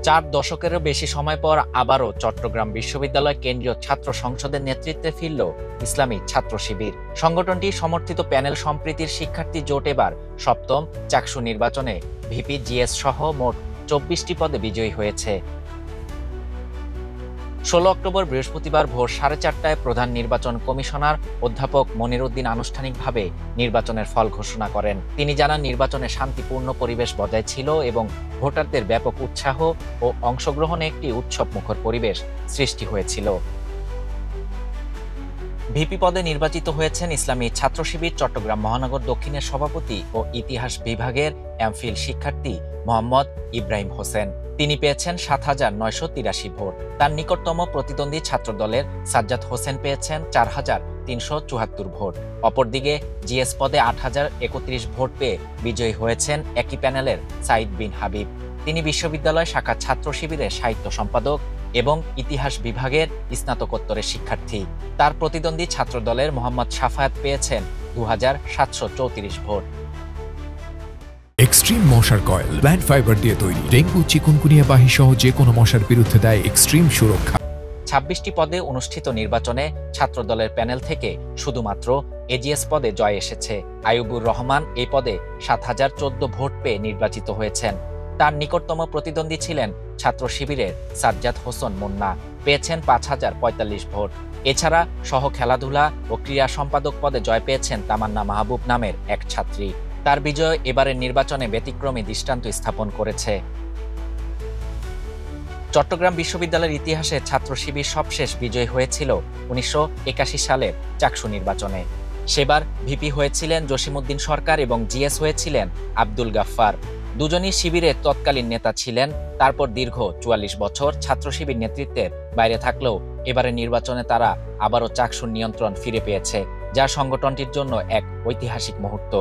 4 দশকেরও বেশি সময় পর আবারও চট্টগ্রাম বিশ্ববিদ্যালয় কেন্দ্রীয় ছাত্র সংসদের নেতৃত্বে ফিরল ইসলামী ছাত্র শিবির। সংগঠনটি সমর্থিত প্যানেল সম্প্রীতির শিক্ষার্থী জোট এবার সপ্তম চাকসু নির্বাচনে ভিপি জিএস সহ মোট 24টি পদে বিজয়ী হয়েছে। 16 অক্টোবর বৃহস্পতিবার ভোর 4:30টায় প্রধান নির্বাচন কমিশনার অধ্যাপক মনিরুদ্দিন আনুষ্ঠানিকভাবে নির্বাচনের ফল ঘোষণা করেন। তিনি জানান, নির্বাচনে শান্তিপূর্ণ পরিবেশ বজায় ছিল এবং ভোটারদের ব্যাপক উৎসাহ ও অংশগ্রহণে একটি উৎসবমুখর পরিবেশ সৃষ্টি হয়েছিল। ভিপি পদে নির্বাচিত হয়েছেন ইসলামী ছাত্র শিবির চট্টগ্রাম মহানগর দক্ষিণের সভাপতি ও ইতিহাস বিভাগের এমফিল শিক্ষার্থী মোহাম্মদ ইব্রাহিম হোসেন। তিনি পেয়েছেন 7,983 ভোট। তার নিকটতম প্রতিদ্বন্দ্বী ছাত্রদলের সাজ্জাদ হোসেন পেয়েছেন 4,374 ভোট। অপরদিকে জিএস পদে 8,031 ভোট পেয়ে বিজয়ী হয়েছেন একই প্যানেলের সাইদ বিন হাবিব। তিনি বিশ্ববিদ্যালয় শাখা ছাত্র শিবিরের সাহিত্য সম্পাদক এবং ইতিহাস বিভাগের স্নাতকোত্তরের শিক্ষার্থী। তার প্রতিদ্বন্দ্বী ছাত্রদলের মোহাম্মদ সাফায়াত পেয়েছেন 2,734 ভোট। এক্সট্রিম মশার কয়েল প্ল্যান্ট ফাইবার দিয়ে তৈরি, ডেঙ্গু, চিকুনগুনিয়া বাহি সহ যে কোনো মশার বিরুদ্ধে দেয় এক্সট্রিম সুরক্ষা। 26টি পদে অনুষ্ঠিত নির্বাচনে ছাত্রদলের প্যানেল থেকে শুধুমাত্র এজিএস পদে জয় এসেছে। আইয়ুবুর রহমান এই পদে 7,014 ভোট পেয়ে নির্বাচিত হয়েছেন। তার নিকটতম প্রতিদ্বন্দ্বী ছিলেন ছাত্র শিবিরের সাজ্জাদ হোসেন মুন্না, পেয়েছেন 5,045 ভোট। এছাড়া সহ খেলাধুলা ও ক্রীড়া সম্পাদক পদে জয় পেয়েছেন তামান্না মাহবুব নামের এক ছাত্রী। তার বিজয় এবারের নির্বাচনে ব্যতিক্রমী দৃষ্টান্ত স্থাপন করেছে। চট্টগ্রাম বিশ্ববিদ্যালয়ের ইতিহাসে ছাত্র শিবির সবশেষ বিজয়ী হয়েছিল 1981 সালের চাকসু নির্বাচনে। সেবার ভিপি হয়েছিলেন জসিমউদ্দিন সরকার এবং জিএস হয়েছিলেন আব্দুল গাফফার। দুজনই শিবিরের তৎকালীন নেতা ছিলেন। তারপর দীর্ঘ 44 বছর ছাত্র শিবির নেতৃত্বের বাইরে থাকলেও এবারের নির্বাচনে তারা আবারও চাকসুর নিয়ন্ত্রণ ফিরে পেয়েছে, যা সংগঠনটির জন্য এক ঐতিহাসিক মুহূর্ত।